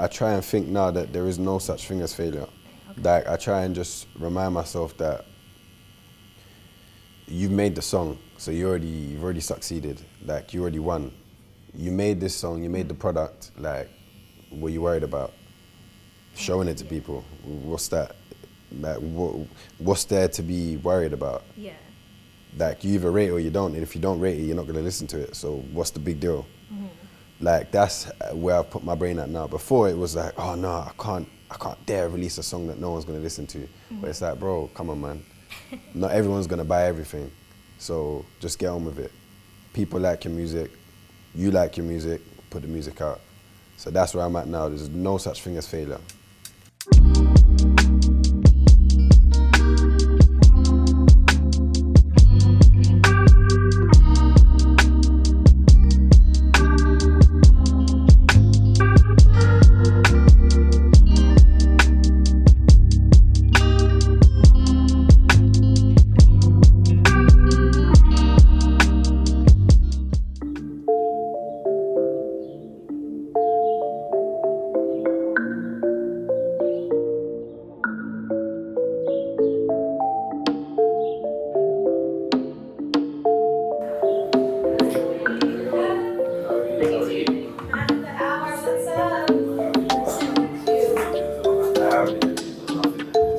I try and think now that there is no such thing as failure. Okay. Like I try and just remind myself that you've made the song, so you've already succeeded. Like you already won. You made this song, you made the product. Like, what are you worried about? Showing it to people. What's that? Like, what's there to be worried about? Yeah. Like, you either rate it or you don't, and if you don't rate it, you're not gonna listen to it. So what's the big deal? Mm-hmm. Like, that's where I've put my brain at now. Before it was like, oh no, I can't dare release a song that no one's gonna listen to. Mm-hmm. But it's like, bro, come on, man. Not everyone's gonna buy everything. So just get on with it. People like your music, you like your music, put the music out. So that's where I'm at now. There's no such thing as failure.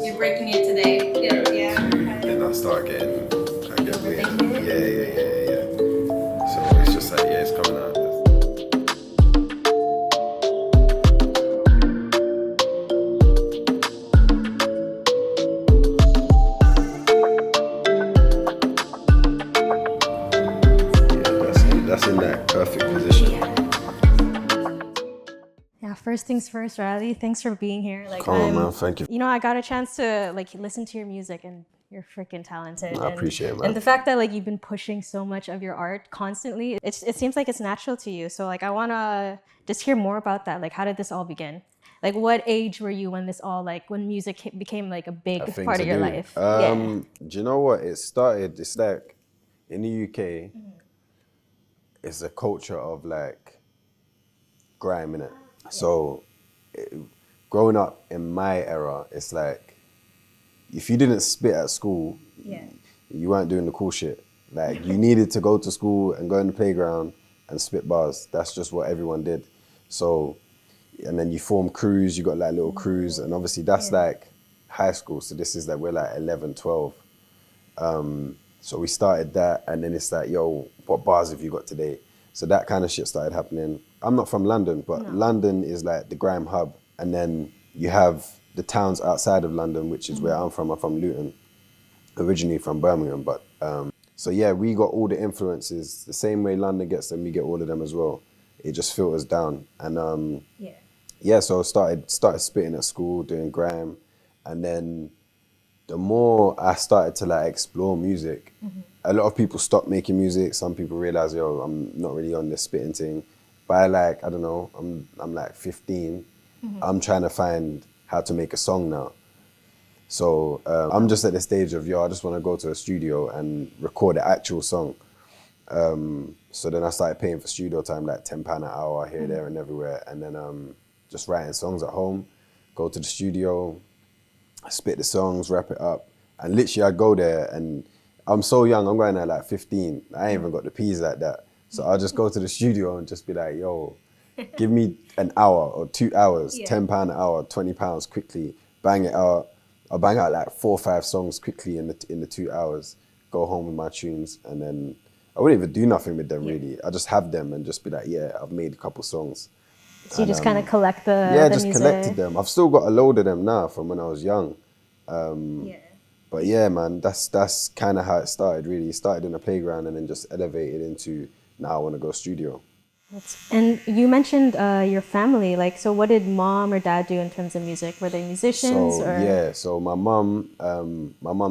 You're breaking it today. Yeah. Then I start getting, I get weird. Yeah. So it's just like, yeah, it's coming out. Yeah, that's in that perfect position. Yeah, first things first, Riley. Thanks for being here. Like, Come on, man. Thank you. You know, I got a chance to like listen to your music, and you're freaking talented. I appreciate it, man. And the fact that like you've been pushing so much of your art constantly, it seems like it's natural to you. So like, I wanna just hear more about that. Like, how did this all begin? Like, what age were you when this all like when music became like a big thing part to of your do. life? Do you know what? It started, it's like in the UK, it's a culture of like grime in it. So growing up in my era, it's like if you didn't spit at school, you weren't doing the cool shit. Like you needed to go to school and go in the playground and spit bars. That's just what everyone did. So, and then you form crews, you got like little crews, and obviously that's like high school. So this is like, we're like 11, 12. So we started that, and then it's like, yo, what bars have you got today? So that kind of shit started happening. I'm not from London, but London is like the grime hub. And then you have the towns outside of London, which is where I'm from. I'm from Luton, originally from Birmingham. But so yeah, we got all the influences. The same way London gets them, we get all of them as well. It just filters down. And yeah, so I started spitting at school, doing grime. And then the more I started to like explore music, a lot of people stopped making music. Some people realize, yo, I'm not really on this spitting thing. By like, I don't know, I'm like 15. I'm trying to find how to make a song now. So I'm just at the stage of, yo, I just want to go to a studio and record an actual song. So then I started paying for studio time, like £10 an hour here, there, and everywhere. And then just writing songs at home, go to the studio, spit the songs, wrap it up. And literally I'd go there, and I'm so young, I'm going there like 15. I ain't even got the P's like that. So I'll just go to the studio and just be like, yo, give me an hour or 2 hours, £10 an hour, £20 quickly, bang it out. I'll bang out like 4 or 5 songs quickly in the 2 hours, go home with my tunes, and then I wouldn't even do nothing with them really. I just have them and just be like, yeah, I've made a couple songs. So you just kind of collect the just music. Collected them. I've still got a load of them now from when I was young. But yeah, man, that's kind of how it started really. It started in a playground and then just elevated into, now I want to go studio. And you mentioned your family. Like, so what did mom or dad do in terms of music? Were they musicians? So my mum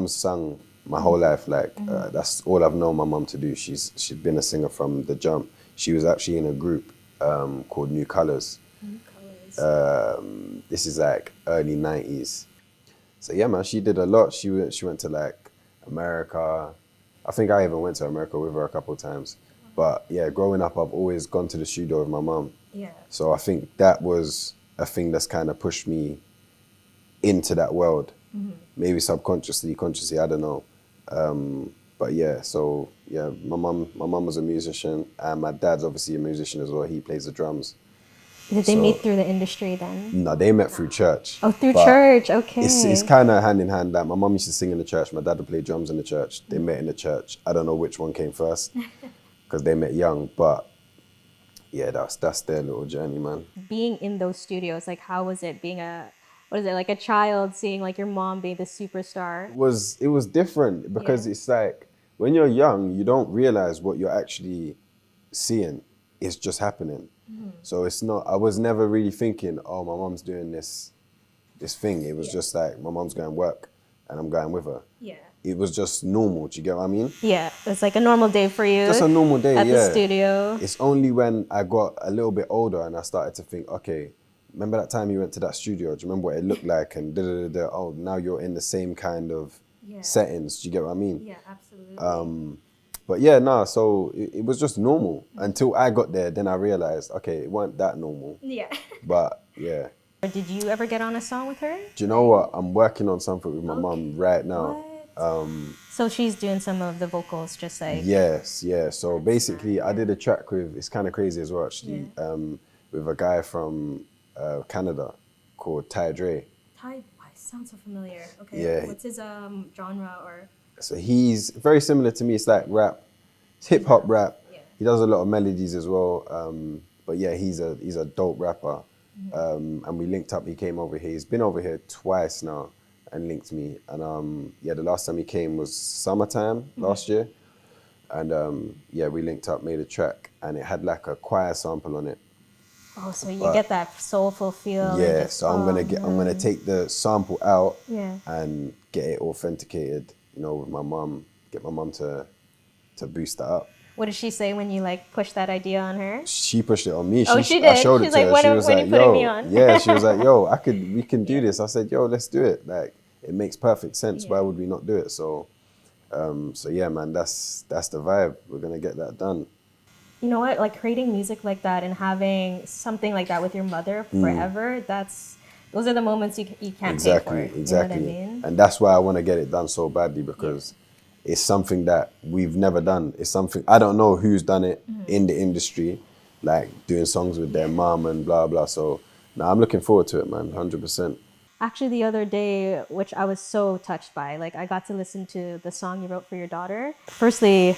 sung my whole life. Like that's all I've known my mum to do. She'd been a singer from the jump. She was actually in a group called New Colours. This is like early 90s. So yeah, man, she did a lot. She went to like America. I think I even went to America with her a couple of times. But yeah, growing up, I've always gone to the studio with my mum. Yeah. So I think that was a thing that's kind of pushed me into that world. Maybe subconsciously, consciously, I don't know. But yeah, so yeah, my mum was a musician, and my dad's obviously a musician as well. He plays the drums. Did they So meet through the industry then? no, they met through church. Oh, through But church. it's Okay. kind of hand in hand. Like my mum used to sing in the church, my dad would play drums in the church. They met in the church. I don't know which one came first because they met young. But yeah, that's their little journey, man. Being in those studios, like how was it being what is it, like a child seeing like your mom being the superstar? It was different because Yeah. it's like when you're young, you don't realize what you're actually seeing. It's just happening. So it's not. I was never really thinking, oh, my mom's doing this thing. It was just like my mom's going to work, and I'm going with her. Yeah. It was just normal. Do you get what I mean? Yeah. It's like a normal day for you. Just a normal day, at yeah. the studio. It's only when I got a little bit older and I started to think, okay, remember that time you went to that studio? Do you remember what it looked like? And da-da-da-da. Oh, now you're in the same kind of settings. Do you get what I mean? Yeah, absolutely. But yeah, no, so it was just normal until I got there. Then I realized, okay, it wasn't that normal. Yeah. But yeah. Did you ever get on a song with her? Do you know what? I'm working on something with my mum right now. So she's doing some of the vocals, just like Yes, yeah. So basically, I did a track with, it's kind of crazy as well, actually, with a guy from Canada called Ty Dre. Ty. Sounds so familiar. Okay. Yeah. What's his genre or? So he's very similar to me. It's like rap, it's hip hop rap. Yeah. He does a lot of melodies as well. But yeah, he's a dope rapper. And we linked up. He came over here. He's been over here twice now and linked me. And yeah, the last time he came was summertime last year. And yeah, we linked up, made a track, and it had like a choir sample on it. Oh, so you get that soulful feel. and Yeah, just, so I'm gonna take the sample out Yeah. and get it authenticated, with my mum, get my mum to boost that up. What did she say when you like pushed that idea on her? She pushed it on me. Oh, she I did? showed it She's to like, her. when She are- was when are like, you putting yo, me on? yeah, she was like, yo, we can do this. I said, yo, let's do it. Like, it makes perfect sense. Why would we not do it? So yeah, man, that's the vibe. We're gonna get that done. You know what? Like creating music like that and having something like that with your mother forever. Those are the moments you can't Exactly, pay for. exactly. You know what I mean? And that's why I want to get it done so badly because it's something that we've never done. It's something, I don't know who's done it in the industry, like doing songs with their mom and blah, blah. So, I'm looking forward to it, man, 100%. Actually, the other day, which I was so touched by, like I got to listen to the song you wrote for your daughter. Firstly,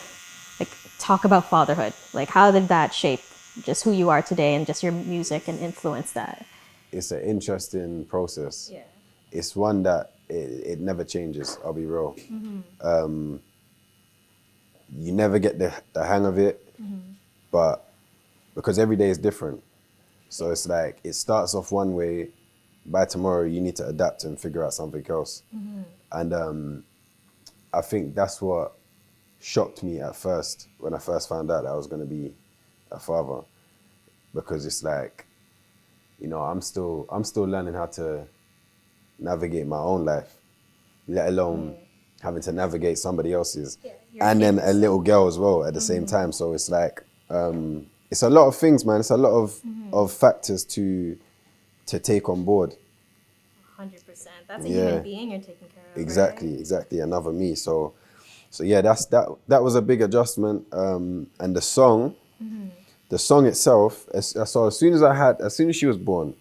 like talk about fatherhood. Like how did that shape just who you are today and just your music and influence that? It's an interesting process. Yeah. It's one that it never changes, I'll be real. You never get the hang of it, but because every day is different. So it's like, it starts off one way, by tomorrow you need to adapt and figure out something else. And I think that's what shocked me at first when I first found out that I was going to be a father, because it's like, I'm still learning how to navigate my own life, let alone having to navigate somebody else's, and then a little girl as well at the same time. So it's like, it's a lot of things, man. It's a lot of factors to take on board. 100%. That's a human being you're taking care of. Exactly, right? exactly. Another me. So yeah, that was a big adjustment. And the song itself. So as soon as she was born,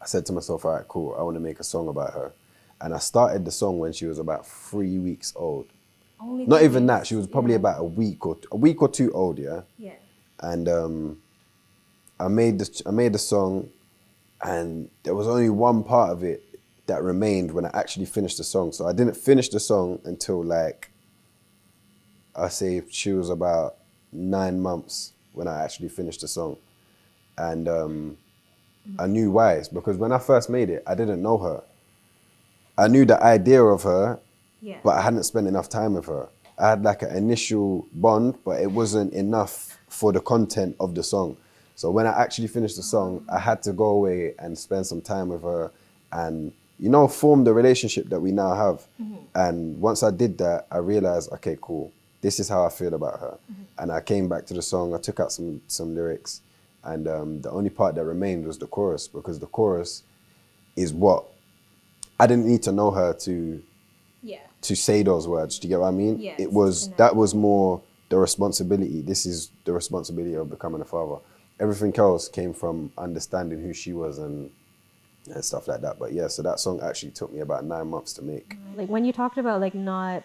I said to myself, all right, cool. I want to make a song about her, and I started the song when she was about 3 weeks old. Only Not 3 even that. weeks. She was probably about a week or two old. Yeah. Yeah. And I made the song, and there was only one part of it that remained when I actually finished the song. So I didn't finish the song until like, I say she was about 9 months when I actually finished the song. And I knew why. It's because when I first made it, I didn't know her. I knew the idea of her, but I hadn't spent enough time with her. I had like an initial bond, but it wasn't enough for the content of the song. So when I actually finished the song, I had to go away and spend some time with her and, form the relationship that we now have. And once I did that, I realized, okay, cool. This is how I feel about her. And I came back to the song, I took out some lyrics, And the only part that remained was the chorus, because the chorus is what I didn't need to know her to say those words. Do you get what I mean? Yes, It was that was more the responsibility. This is the responsibility of becoming a father. Everything else came from understanding who she was and stuff like that. But yeah, so that song actually took me about 9 months to make. Like when you talked about like not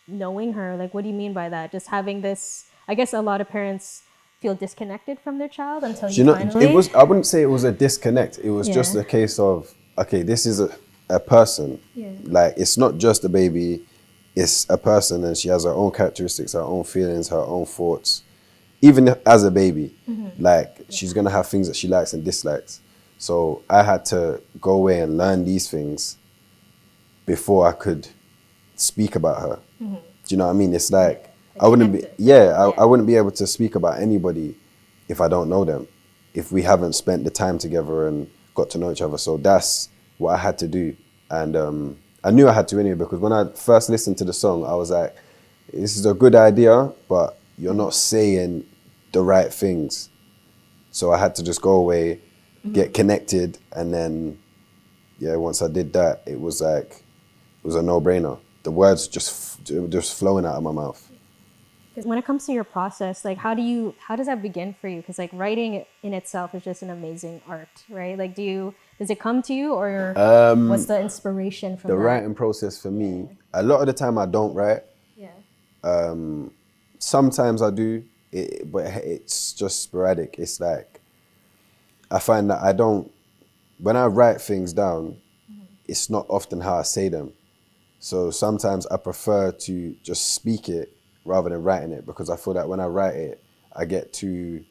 knowing her, like what do you mean by that? Just having this, I guess a lot of parents feel disconnected from their child until Do you you know, finally. it was, I wouldn't say it was a disconnect. It was just Yeah. a case of, okay, this is a person. Yeah. Like, it's not just a baby, it's a person, and she has her own characteristics, her own feelings, her own thoughts. Even as a baby, like, she's gonna have things that she likes and dislikes. So I had to go away and learn these things before I could speak about her. Do you know what I mean? It's like, I wouldn't be, connected. I wouldn't be able to speak about anybody if I don't know them, if we haven't spent the time together and got to know each other. So that's what I had to do. And I knew I had to anyway, because when I first listened to the song, I was like, this is a good idea, but you're not saying the right things. So I had to just go away, get connected, and then, yeah, once I did that, it was like, it was a no-brainer. The words just flowing out of my mouth. Because when it comes to your process, like how does that begin for you? Because like writing in itself is just an amazing art, right? Like does it come to you, or what's the inspiration from The that? writing process for me, a lot of the time I don't write. Yeah. Sometimes I do, but it's just sporadic. It's like, I find that when I write things down, it's not often how I say them. So sometimes I prefer to just speak it rather than writing it, because I feel that when I write it, I get too,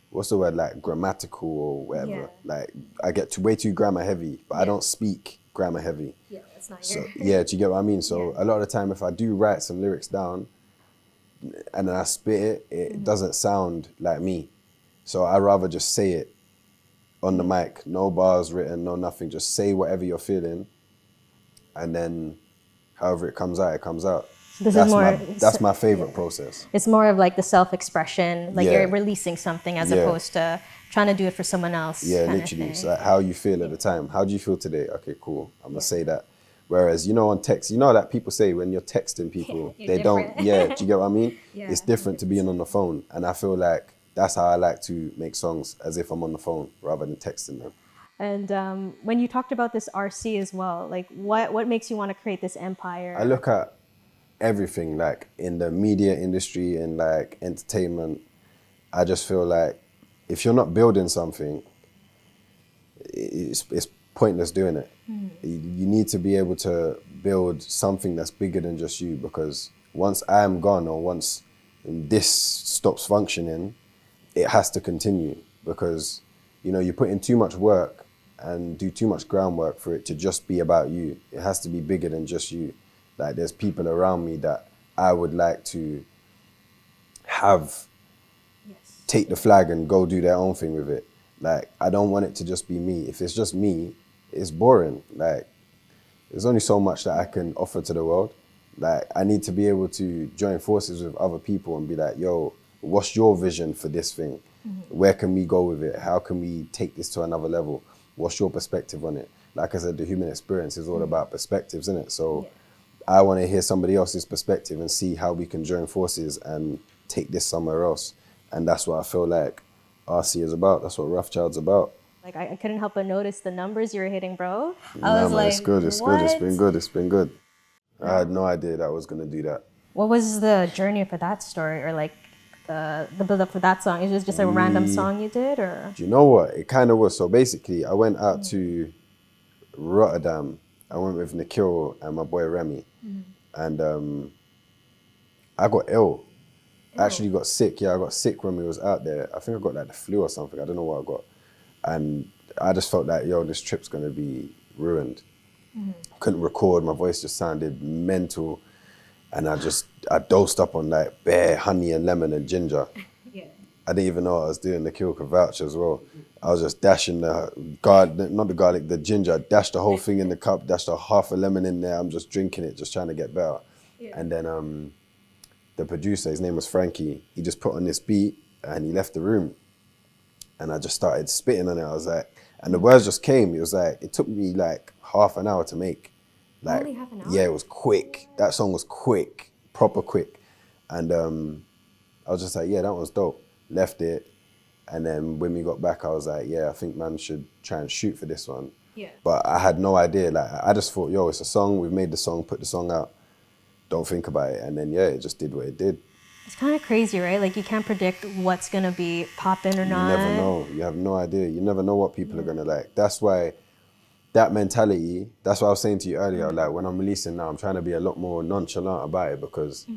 what's the word, like grammatical or whatever. Yeah. Like, I get way too grammar heavy, but I don't speak grammar heavy. Yeah, that's not So your. yeah, do you get what I mean? So Yeah. a lot of the time, if I do write some lyrics down and then I spit it, it doesn't sound like me. So I rather just say it on the mic, no bars written, no nothing. Just say whatever you're feeling, and then however it comes out, it comes out. This is more. That's my favorite process. It's more of like the self-expression, like Yeah. you're releasing something as Yeah. opposed to trying to do it for someone else. Yeah, kind literally. Of It's thing. like how you feel at the time. How do you feel today? Okay, cool. I'm gonna say that. Whereas, on text, that people say when you're texting people, You're they different. don't. Yeah, do you get what I mean? Yeah, It's different to being on the phone, and I feel like that's how I like to make songs, as if I'm on the phone rather than texting them. And when you talked about this RC as well, like what makes you want to create this empire? I look at everything, like in the media industry and like entertainment. I just feel like if you're not building something, it's pointless doing it. You need to be able to build something that's bigger than just you, because once I am gone, or once this stops functioning, it has to continue, because you put in too much work and do too much groundwork for it to just be about you. It has to be bigger than just you. Like, there's people around me that I would like to have Yes. take the flag and go do their own thing with it. Like, I don't want it to just be me. If it's just me, it's boring. Like, there's only so much that I can offer to the world. Like, I need to be able to join forces with other people and be like, yo, what's your vision for this thing? Where can we go with it? How can we take this to another level? What's your perspective on it? Like I said, the human experience is all about perspectives, isn't it? So I want to hear somebody else's perspective and see how we can join forces and take this somewhere else. And that's what I feel like RC is about. That's what Rough Child's about. Like I couldn't help but notice the numbers you were hitting, bro. I Nah, was man, like, it's good. It's what? good. It's been good. It's been good. I had no idea that I was gonna do that. What was the journey for that story, or like the build up for that song? Is it just a random song you did, or? Do you know what? It kind of was. So basically, I went out to Rotterdam. I went with Nikhil and my boy Remy, and I got ill. I actually got sick. Yeah, I got sick when we was out there. I think I got like the flu or something. I don't know what I got, and I just felt like, yo, this trip's gonna be ruined. Couldn't record. My voice just sounded mental, and I dosed up on like bare honey and lemon and ginger. Yeah. I didn't even know what I was doing. The kill could vouch as well. I was just dashing not the garlic, the ginger. I dashed the whole thing in the cup, dashed a half a lemon in there. I'm just drinking it, just trying to get better. Yeah. And then the producer, his name was Frankie, he just put on this beat and he left the room. and I just started spitting on it. I was like, and the words just came. It was like, it took me like half an hour to make. Like, Only half an hour? yeah, it was quick. That song was quick, proper quick. And I was just like, yeah, that was dope. Left it. And then when we got back, I was like, yeah, I think man should try and shoot for this one. Yeah. But I had no idea. Like, I just thought, yo, it's a song. We've made the song, put the song out. Don't think about it. And then, yeah, it just did what it did. It's kind of crazy, right? Like you can't predict what's gonna be popping or You not. never know. You have no idea. You never know what people are going to like. That's why that mentality, that's what I was saying to you earlier. Like when I'm releasing now, I'm trying to be a lot more nonchalant about it because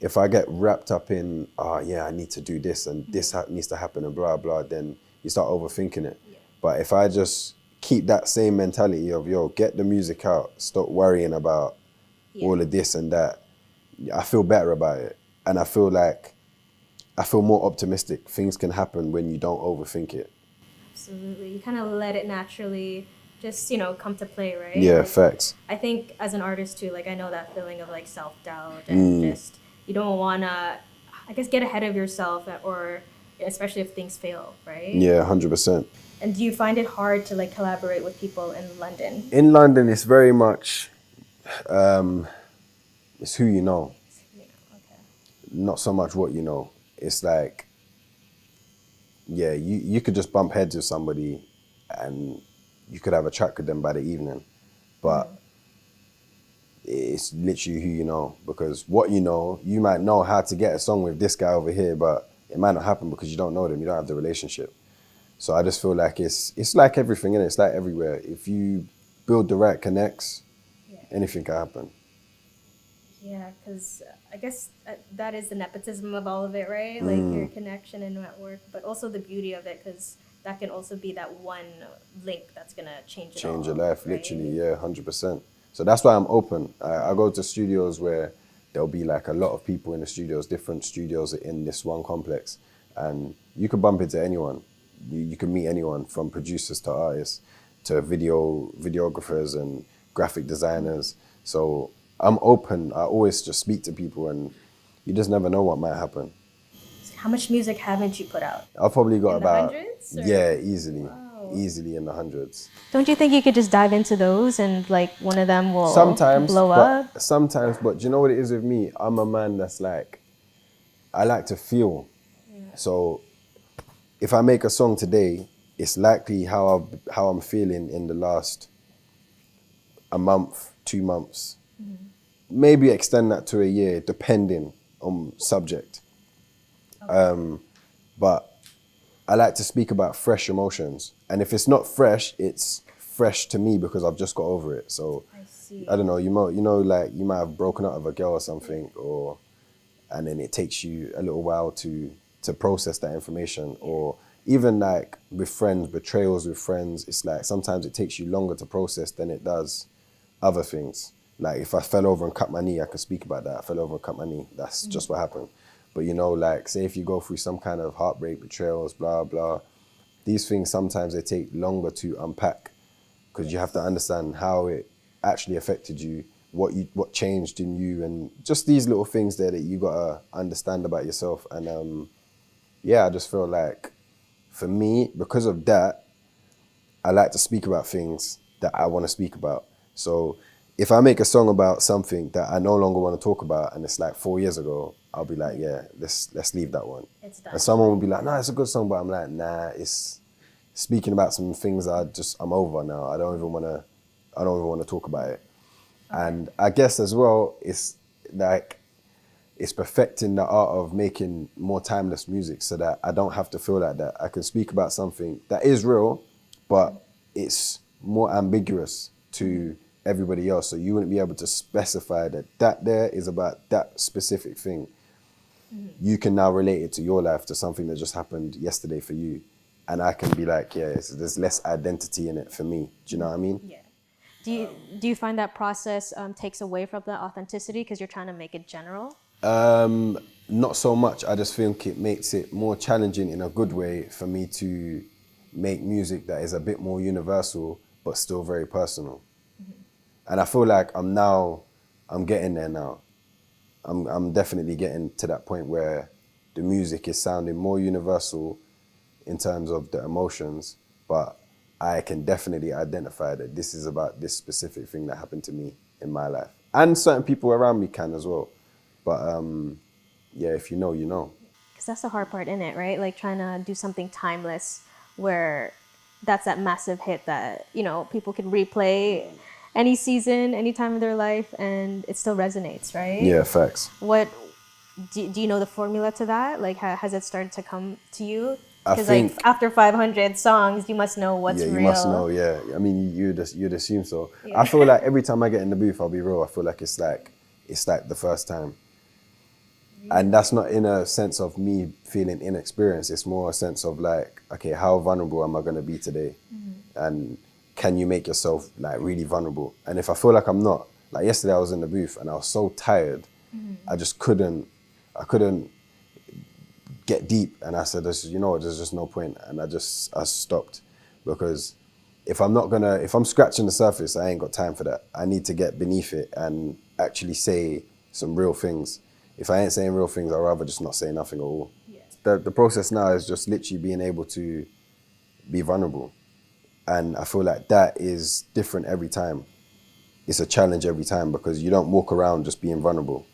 if I get wrapped up in, oh yeah, I need to do this and this needs to happen and blah, blah, then you start overthinking it. Yeah. But if I just keep that same mentality of, yo, get the music out, stop worrying about all of this and that, I feel better about it. And I feel more optimistic. Things can happen when you don't overthink it. Absolutely. You kind of let it naturally just, come to play, right? Yeah, Like, facts. I think as an artist too, like I know that feeling of like self-doubt and just, you don't want to, I guess, get ahead of yourself or especially if things fail, right? Yeah, 100%. And do you find it hard to like collaborate with people in London? In London, it's very much, it's who you know, Yeah, okay. not so much what you know. It's like, yeah, you could just bump heads with somebody and you could have a track with them by the evening. But it's literally who you know, because what you know, you might know how to get a song with this guy over here, but it might not happen because you don't know them, you don't have the relationship. So I just feel like it's like everything, innit? It's like everywhere. If you build the right connects, anything can happen. Yeah, because I guess that is the nepotism of all of it, right? Like your connection and network, but also the beauty of it, because that can also be that one link that's gonna change it Change all, your life, right? literally, yeah, 100%. So that's why I'm open. I go to studios where there'll be like a lot of people in the studios, different studios in this one complex, and you can bump into anyone. You can meet anyone from producers to artists to videographers and graphic designers. So I'm open. I always just speak to people, and you just never know what might happen. How much music haven't you put out? I've probably got In the about hundreds, or? yeah, easily, Wow. easily in the hundreds. Don't you think you could just dive into those and like one of them will Sometimes, blow up? but do you know what it is with me? I'm a man that's like, I like to feel. So if I make a song today, it's likely how I'm feeling in the last a month, 2 months. Maybe extend that to a year, depending on subject. But I like to speak about fresh emotions. And if it's not fresh, it's fresh to me because I've just got over it. So I see. I don't know, like you might have broken up with a girl or something, and then it takes you a little while to process that information. Or even like with friends, betrayals with friends, it's like sometimes it takes you longer to process than it does other things. Like if I fell over and cut my knee, I could speak about that. I fell over and cut my knee. That's just what happened. But like say if you go through some kind of heartbreak, betrayals, blah, blah, these things sometimes they take longer to unpack because you have to understand how it actually affected you, what changed in you, and just these little things there that you gotta understand about yourself. And I just feel like for me, because of that, I like to speak about things that I want to speak about. So if I make a song about something that I no longer want to talk about and it's like 4 years ago, I'll be like, yeah, let's leave that one. It's done. And someone will be like, no, it's a good song, but I'm like, nah, it's speaking about some things I'm over now. I don't even want to talk about it. Okay. And I guess as well, it's like, it's perfecting the art of making more timeless music so that I don't have to feel like that. I can speak about something that is real, but it's more ambiguous to everybody else. So you wouldn't be able to specify that there is about that specific thing. You can now relate it to your life, to something that just happened yesterday for you. And I can be like, yeah, there's less identity in it for me. Do you know what I mean? Yeah. Do you find that process takes away from the authenticity because you're trying to make it general? Not so much. I just think it makes it more challenging in a good way for me to make music that is a bit more universal, but still very personal. And I feel like I'm getting there now. I'm definitely getting to that point where the music is sounding more universal in terms of the emotions, but I can definitely identify that this is about this specific thing that happened to me in my life. And certain people around me can as well. But yeah, if you know, you know. Because that's the hard part in it, right? Like trying to do something timeless where that's that massive hit that, you know, people can replay any season, any time of their life, and it still resonates, right? Yeah, facts. What do you know the formula to that? Like, has it started to come to you? I Because like think, after 500 songs, you must know what's yeah, you real. must know, yeah. I mean, you'd assume so. Yeah. I feel like every time I get in the booth, I'll be real, I feel like it's like the first time. And that's not in a sense of me feeling inexperienced. It's more a sense of like, okay, how vulnerable am I going to be today? And can you make yourself like really vulnerable? And if I feel like I'm not, like yesterday I was in the booth and I was so tired, I just I couldn't get deep. And I said, you know what, there's just no point. And I stopped, because if I'm scratching the surface, I ain't got time for that. I need to get beneath it and actually say some real things. If I ain't saying real things, I'd rather just not say nothing at all. Yeah. The process now is just literally being able to be vulnerable. And I feel like that is different every time. It's a challenge every time, because you don't walk around just being vulnerable.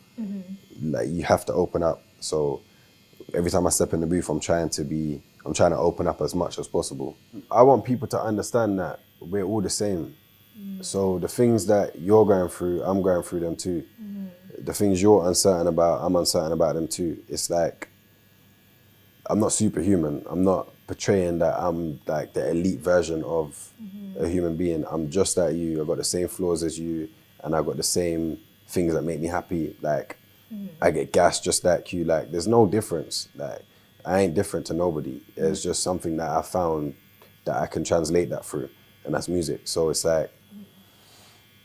Like, you have to open up. So every time I step in the booth, I'm trying to open up as much as possible. I want people to understand that we're all the same. So the things that you're going through, I'm going through them too. The things you're uncertain about, I'm uncertain about them too. It's like, I'm not superhuman. I'm not portraying that I'm like the elite version of a human being. I'm just like you. I've got the same flaws as you, and I've got the same things that make me happy. Like, I get gassed just like you. Like, there's no difference. Like, I ain't different to nobody. It's just something that I found that I can translate that through, and that's music. So it's like,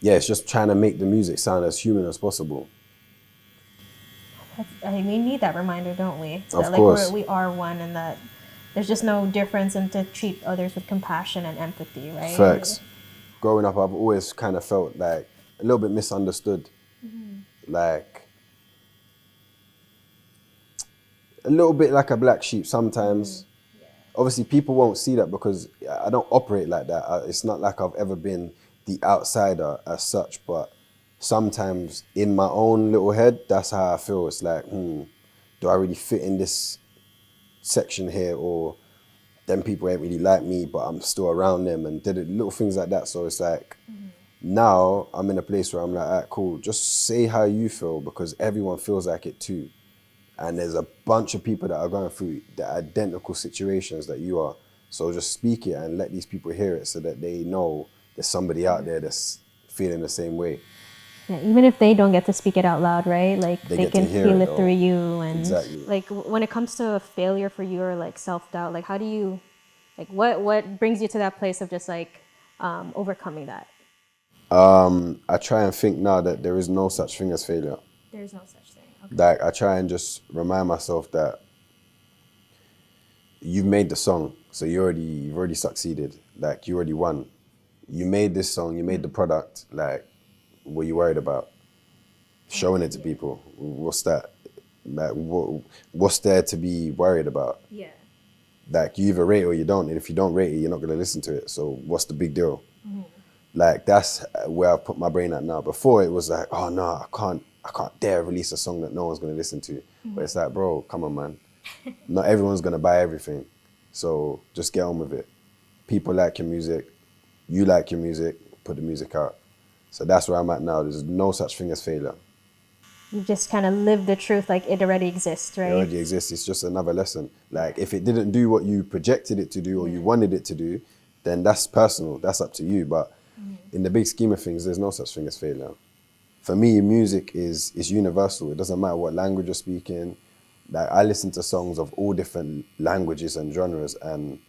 yeah, it's just trying to make the music sound as human as possible. I mean, we need that reminder, don't we? Of That course. we are one, and that there's just no difference, and to treat others with compassion and empathy, right? Facts. Growing up, I've always kind of felt like a little bit misunderstood. Like, a little bit like a black sheep sometimes. Obviously, people won't see that because I don't operate like that. It's not like I've ever been the outsider as such, but sometimes in my own little head, that's how I feel. It's like, do I really fit in this section here, or them people ain't really like me, but I'm still around them, and did it, little things like that. So it's like, now I'm in a place where I'm like, all right, cool, just say how you feel, because everyone feels like it too. And there's a bunch of people that are going through the identical situations that you are. So just speak it and let these people hear it, so that they know there's somebody out there that's feeling the same way. Yeah, even if they don't get to speak it out loud, right? Like they get to can hear feel it, it through you, and Exactly. like when it comes to a failure for you, or like self-doubt, like how do you, like what brings you to that place of just like overcoming that? I try and think now that there is no such thing as failure. There's no such thing. Okay. Like, I try and just remind myself that you've made the song, so you've already succeeded. Like, you already won. You made this song, you made the product. Like, what are you worried about? Showing it to people. What's that? Like, what's there to be worried about? Yeah. Like, you either rate it or you don't, and if you don't rate it, you're not gonna listen to it. So what's the big deal? Like, that's where I've put my brain at now. Before, it was like, oh no, I can't dare release a song that no one's gonna listen to. But it's like, bro, come on, man. Not everyone's gonna buy everything. So just get on with it. People like your music, you like your music, put the music out. So that's where I'm at now. There's no such thing as failure. You just kind of live the truth like it already exists, right? It already exists. It's just another lesson. Like, if it didn't do what you projected it to do, or you wanted it to do, then that's personal. That's up to you. But in the big scheme of things, there's no such thing as failure. For me, music is universal. It doesn't matter what language you're speaking. Like, I listen to songs of all different languages and genres, and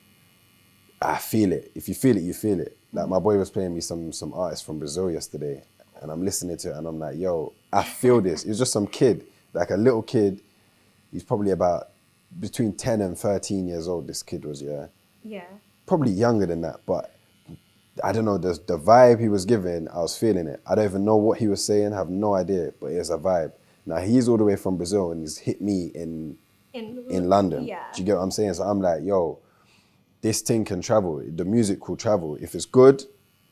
I feel it. If you feel it, you feel it. Like, my boy was playing me some artists from Brazil yesterday, and I'm listening to it, and I'm like, yo, I feel this. It was just some kid, like a little kid. He's probably about between 10 and 13 years old, this kid was, yeah. Yeah. Probably younger than that, but I don't know, the vibe he was giving, I was feeling it. I don't even know what he was saying, I have no idea, but it's a vibe. Now, he's all the way from Brazil, and he's hit me in London. Yeah. Do you get what I'm saying? So I'm like, yo, this thing can travel. The music will travel. If it's good,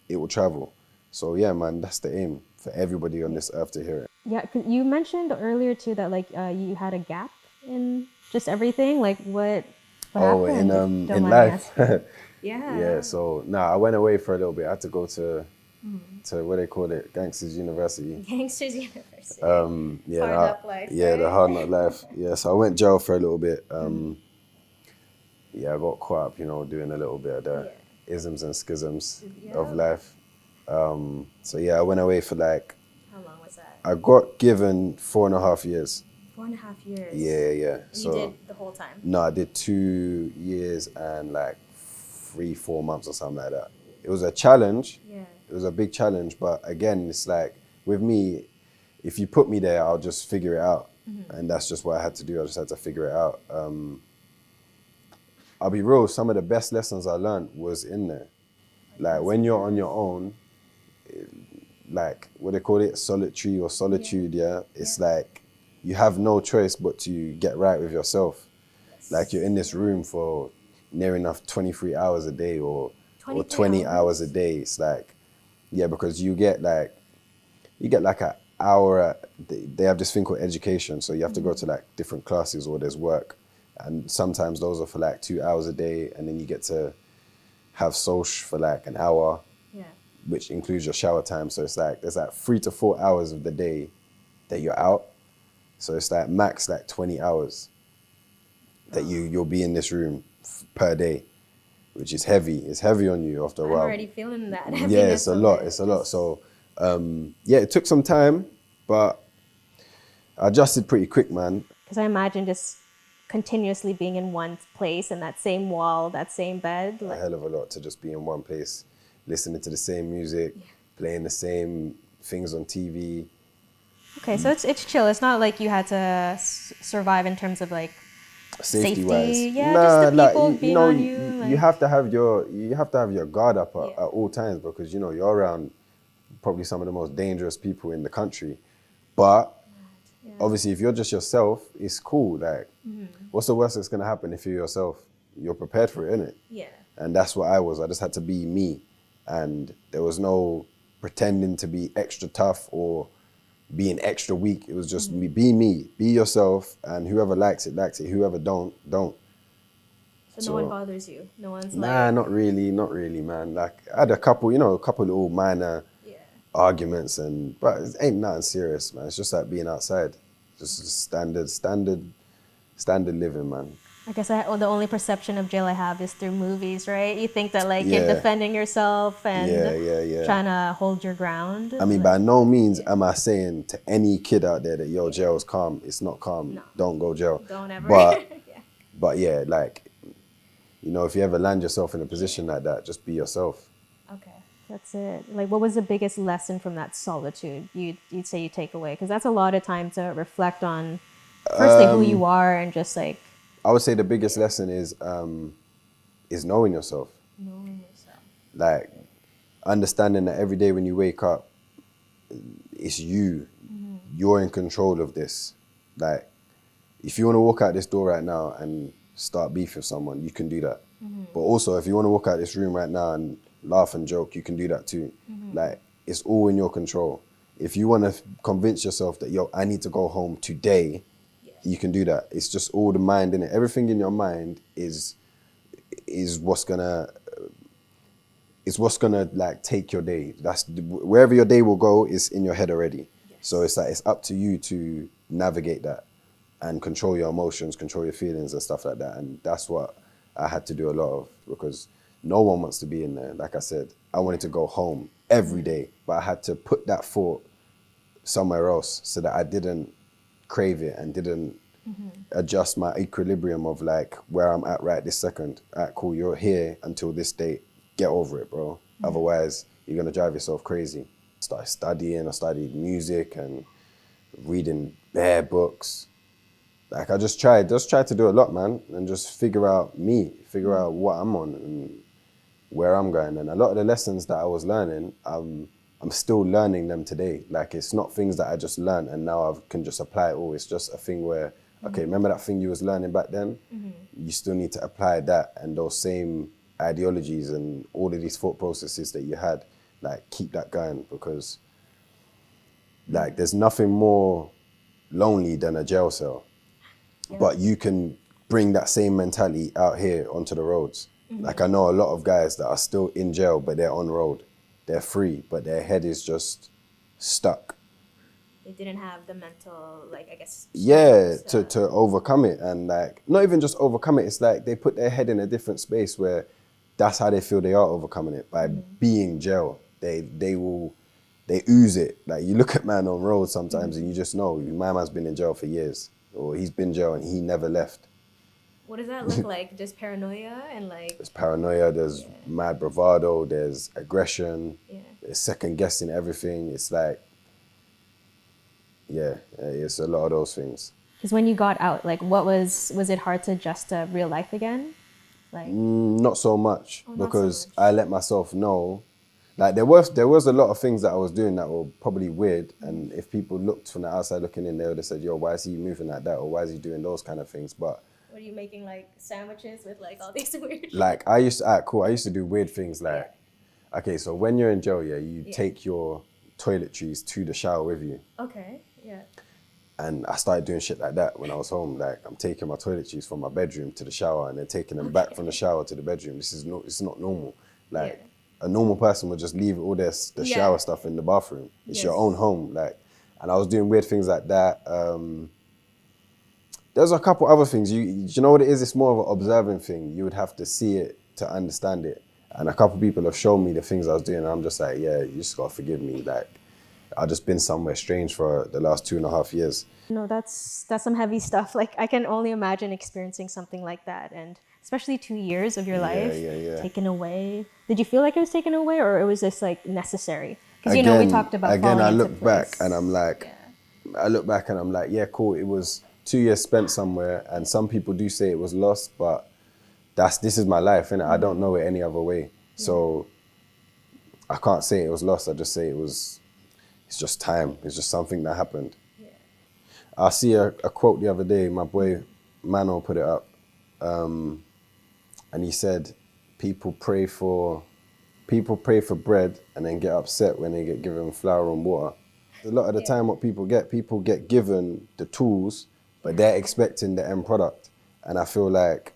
it will travel. So yeah, man, that's the aim for everybody on this earth to hear it. Yeah, 'cause you mentioned earlier too that like you had a gap in just everything. Like what Oh, happened? Don't in mind me life. asking. Yeah. Yeah, so I went away for a little bit. I had to go to what they call it, Gangsters University. Gangsters University. Yeah, Hard knock life, yeah, the right? hard knock life. Yeah, so I went jail for a little bit. Yeah, I got caught up, doing a little bit of the isms and schisms of life. So yeah, I went away for like, How long was that? I got given 4.5 years. 4.5 years. Yeah. And you did the whole time? No, I did 2 years and like 3-4 months or something like that. It was a challenge. Yeah. It was a big challenge, but again, it's like with me, if you put me there, I'll just figure it out, and that's just what I had to do. I just had to figure it out. I'll be real. Some of the best lessons I learned was in there. Like when you're on your own, like what they call it, solitary or solitude. Yeah, it's like you have no choice but to get right with yourself. Like you're in this room for near enough 23 hours a day or 20 hours a day. It's like, yeah, because you get like an hour. They have this thing called education, so you have to go to like different classes or there's work, and sometimes those are for like 2 hours a day, and then you get to have social for like an hour, which includes your shower time. So it's like there's like 3 to 4 hours of the day that you're out. So it's like max like 20 hours that you'll be in this room per day, which is heavy. It's heavy on you after a while. I'm already feeling that. Yeah, it's a lot. It's a lot. So yeah, it took some time, but I adjusted pretty quick, man. Because I imagine just continuously being in one place and that same wall, that same bed. A hell of a lot to just be in one place, listening to the same music, playing the same things on TV. Okay, so it's chill. It's not like you had to survive in terms of like Safety wise. Yeah, just the people being on you. You have to have your guard up at all times, because you're around probably some of the most dangerous people in the country. But obviously, if you're just yourself, it's cool. Like, what's the worst that's gonna happen if you're yourself? You're prepared for it, innit? Yeah. And that's what I was. I just had to be me, and there was no pretending to be extra tough or being extra weak. It was just me, be yourself, and whoever likes it, whoever don't. So no one bothers you? No one's Nah, not really, man. Like, I had a couple little minor arguments, but it ain't nothing serious, man. It's just like being outside. Just standard living, man. I guess the only perception of jail I have is through movies, right? You think that like you're defending yourself and trying to hold your ground. I mean, by no means am I saying to any kid out there that jail's calm. It's not calm. No. Don't go jail. Don't ever. But yeah, like, if you ever land yourself in a position like that, just be yourself. Okay, that's it. Like, what was the biggest lesson from that solitude you'd say you take away? Because that's a lot of time to reflect on, firstly, who you are and just like. I would say the biggest lesson is knowing yourself. Knowing yourself. Like, understanding that every day when you wake up, it's you. Mm-hmm. You're in control of this. Like, if you want to walk out this door right now and start beef with someone, you can do that. Mm-hmm. But also, if you want to walk out this room right now and laugh and joke, you can do that too. Mm-hmm. Like, it's all in your control. If you want to convince yourself that, I need to go home today, you can do that. It's just all the mind in it. Everything in your mind is what's gonna like take your day. That's wherever your day will go is in your head already. Yes. So it's like it's up to you to navigate that and control your emotions, control your feelings and stuff like that. And that's what I had to do a lot of, because no one wants to be in there. Like I said, I wanted to go home every day, but I had to put that thought somewhere else so that I didn't crave it and didn't adjust my equilibrium of like where I'm at right this second. All right, cool, you're here until this date. Get over it, bro. Otherwise, you're gonna drive yourself crazy. Started studying. I studied music and reading bare books. Like I just tried to do a lot, man, and just figure out what I'm on and where I'm going. And a lot of the lessons that I was learning, I'm still learning them today. Like, it's not things that I just learned and now I can just apply it all. It's just a thing where, okay, remember that thing you was learning back then? Mm-hmm. You still need to apply that and those same ideologies and all of these thought processes that you had, like keep that going, because like there's nothing more lonely than a jail cell. But you can bring that same mentality out here onto the roads. Like I know a lot of guys that are still in jail, but they're on road. They're free, but their head is just stuck. They didn't have the mental, like, I guess. Yeah, to overcome it. And like, not even just overcome it, it's like they put their head in a different space where that's how they feel they are overcoming it, by being jail. They ooze it. Like you look at man on road sometimes and you just know, my man's been in jail for years, or he's been in jail and he never left. What does that look like? Just paranoia and like... There's paranoia, there's mad bravado, there's aggression, there's second guessing everything. It's like, yeah, it's a lot of those things. Because when you got out, like, was it hard to adjust to real life again? Like, Not so much, not so because much. I let myself know. Like there was a lot of things that I was doing that were probably weird, and if people looked from the outside looking in, they would have said, "Yo, why is he moving like that?" or "Why is he doing those kind of things?" But what are you making, like sandwiches with like all these weird? like I used to do weird things like, okay, so when you're in jail, you take your toiletries to the shower with you. Okay, yeah. And I started doing shit like that when I was home. Like I'm taking my toiletries from my bedroom to the shower and then taking them back from the shower to the bedroom. It's not normal. Like a normal person would just leave all the shower stuff in the bathroom. It's your own home. Like, and I was doing weird things like that. There's a couple other things. You know what it is? It's more of an observing thing. You would have to see it to understand it. And a couple people have shown me the things I was doing, and I'm just like, yeah, you just gotta forgive me. Like, I've just been somewhere strange for the last 2.5 years. No, that's some heavy stuff. Like I can only imagine experiencing something like that, and especially 2 years of your life taken away. Did you feel like it was taken away, or it was just like necessary? Because we talked about again. falling I into look place. back and I'm like, yeah, cool. It was 2 years spent somewhere, and some people do say it was lost, but this is my life, innit? I don't know it any other way. So I can't say it was lost. I just say it's just time. It's just something that happened. I see a quote the other day. My boy Mano put it up, and he said, "People pray for bread and then get upset when they get given flour and water." A lot of the time, what people get given the tools, but they're expecting the end product. And I feel like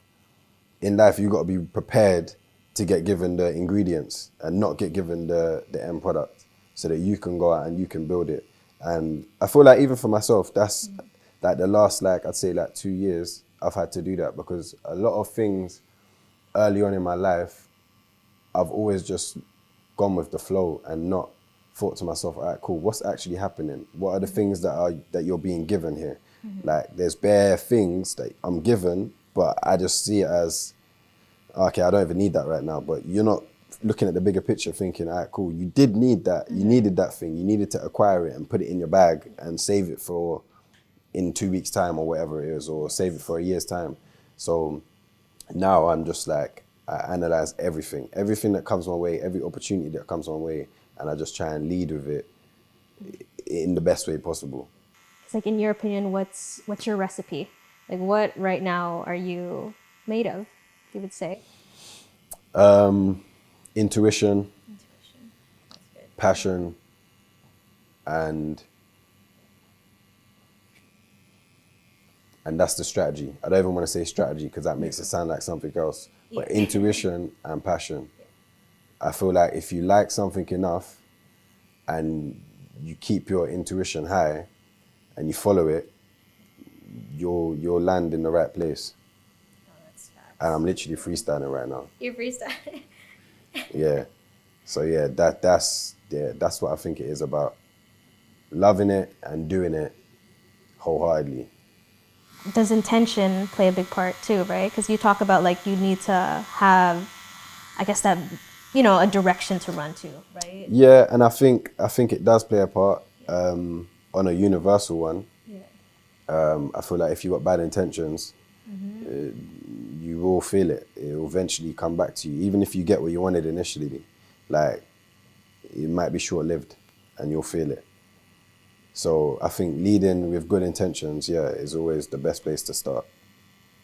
in life, you got to be prepared to get given the ingredients and not get given the end product, so that you can go out and you can build it. And I feel like even for myself, that's like the last, like I'd say like 2 years, I've had to do that, because a lot of things early on in my life, I've always just gone with the flow and not thought to myself, all right, cool, what's actually happening? What are the things that you're being given here? Like there's bare things that I'm given, but I just see it as, okay, I don't even need that right now. But you're not looking at the bigger picture thinking, all right, cool, you did need that. You needed that thing. You needed to acquire it and put it in your bag and save it for in 2 weeks' time or whatever it is, or save it for a year's time. So now I'm just like, I analyze everything that comes my way, every opportunity that comes my way, and I just try and lead with it in the best way possible. It's like, in your opinion, what's your recipe? Like, what right now are you made of? You would say. Intuition, passion, and that's the strategy. I don't even want to say strategy because that makes it sound like something else. But intuition and passion. I feel like if you like something enough and you keep your intuition high and you follow it, you'll land in the right place. And I'm literally freestyling right now. You're freestyling. Yeah. So yeah, that's what I think it is about. Loving it and doing it wholeheartedly. Does intention play a big part too, right? Because you talk about like you need to have, I guess that, a direction to run to, right? Yeah, and I think it does play a part on a universal one. I feel like if you got bad intentions, you will feel it. It will eventually come back to you, even if you get what you wanted initially. Like it might be short-lived, and you'll feel it. So I think leading with good intentions, is always the best place to start.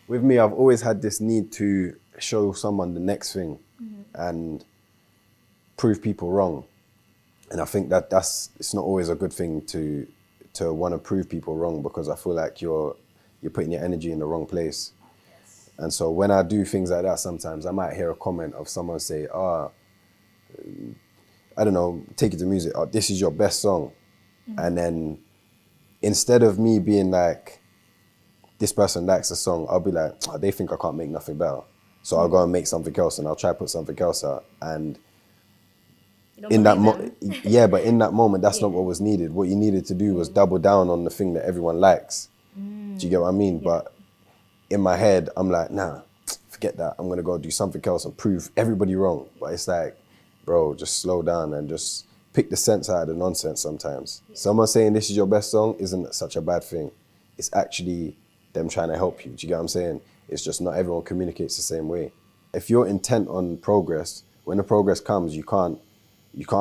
with me, I've always had this need to show someone the next thing and prove people wrong. And I think it's not always a good thing to want to prove people wrong, because I feel like you're putting your energy in the wrong place. And so when I do things like that, sometimes I might hear a comment of someone say, I don't know, take it to music, oh, this is your best song. And then instead of me being like, this person likes the song, I'll be like, oh, they think I can't make nothing better. So I'll go and make something else, and I'll try to put something else out. And in that but in that moment, that's not what was needed. What you needed to do was double down on the thing that everyone likes. Do you get what I mean? Yeah. But in my head, I'm like, nah, forget that. I'm gonna go do something else and prove everybody wrong. But it's like, bro, just slow down and just pick the sense out of the nonsense sometimes. Yeah. Someone saying this is your best song isn't such a bad thing. It's actually them trying to help you. Do you get what I'm saying? It's just not everyone communicates the same way. If you're intent on progress, when the progress comes, you can't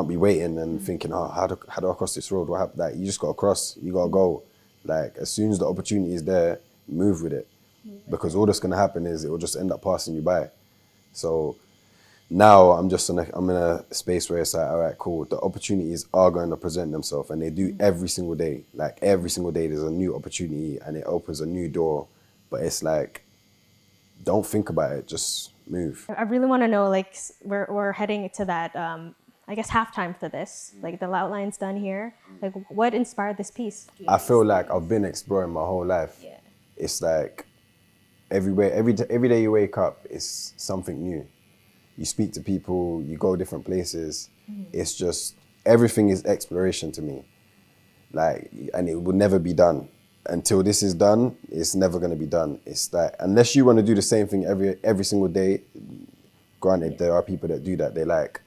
be waiting and thinking, oh, how do I cross this road? What happened? Like, you just got to cross. You got to go. Like, as soon as the opportunity is there, move with it. Because all that's going to happen is it will just end up passing you by. So now I'm in a space where it's like, all right, cool. The opportunities are going to present themselves, and they do every single day. Like, every single day there's a new opportunity and it opens a new door. But it's like, don't think about it, just move. I really want to know, like, we're heading to that, I guess, halftime for this. Like, the outline's done here. Like, what inspired this piece? I feel like I've been exploring my whole life. Yeah. It's like every day you wake up, it's something new. You speak to people, you go different places. It's just, everything is exploration to me. Like, and it will never be done. Until this is done, it's never going to be done. It's like, unless you want to do the same thing every single day, granted, there are people that do that. They like,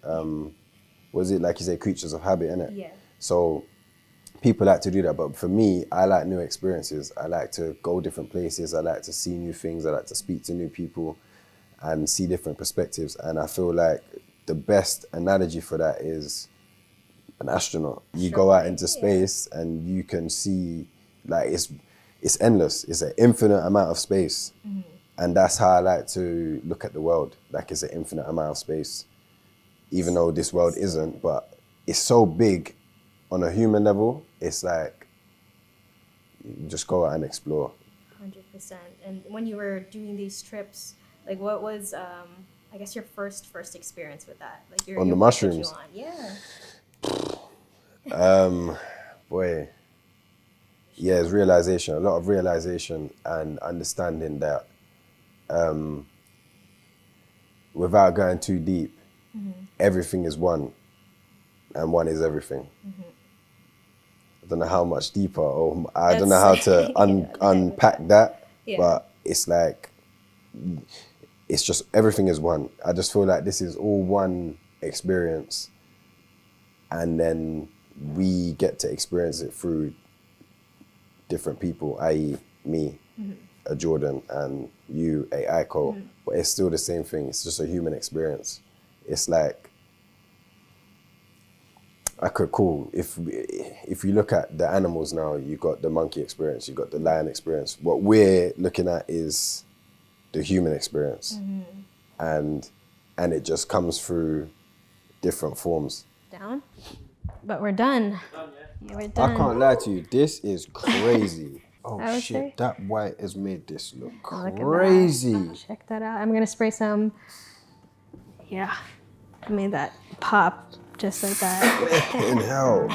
was it like you say, creatures of habit, innit? Yeah. So people like to do that. But for me, I like new experiences. I like to go different places. I like to see new things. I like to speak to new people and see different perspectives. And I feel like the best analogy for that is an astronaut. You go out into space and you can see, like, it's endless. It's an infinite amount of space. And that's how I like to look at the world. Like, it's an infinite amount of space. Even though this world isn't, but it's so big on a human level, it's like, you just go out and explore. 100%. And when you were doing these trips, like, what was, I guess, your first experience with that? Like, on the mushrooms? Yeah. Boy. Yeah, it's realization, a lot of realization and understanding that without going too deep, everything is one, and one is everything. I don't know how much deeper, or I don't know how to unpack that, but it's like, it's just, everything is one. I just feel like this is all one experience, and then we get to experience it through different people, i.e. me, a Jordan, and you, a Aiko, but it's still the same thing. It's just a human experience. It's like, okay, cool. If you look at the animals now, you got the monkey experience, you got the lion experience. What we're looking at is the human experience, and it just comes through different forms. Down, but we're done. Yeah, we're done. I can't lie to you. This is crazy. Oh shit! That white has made this look crazy. That. Check that out. I'm gonna spray some. Yeah, I made that pop just like that. In hell.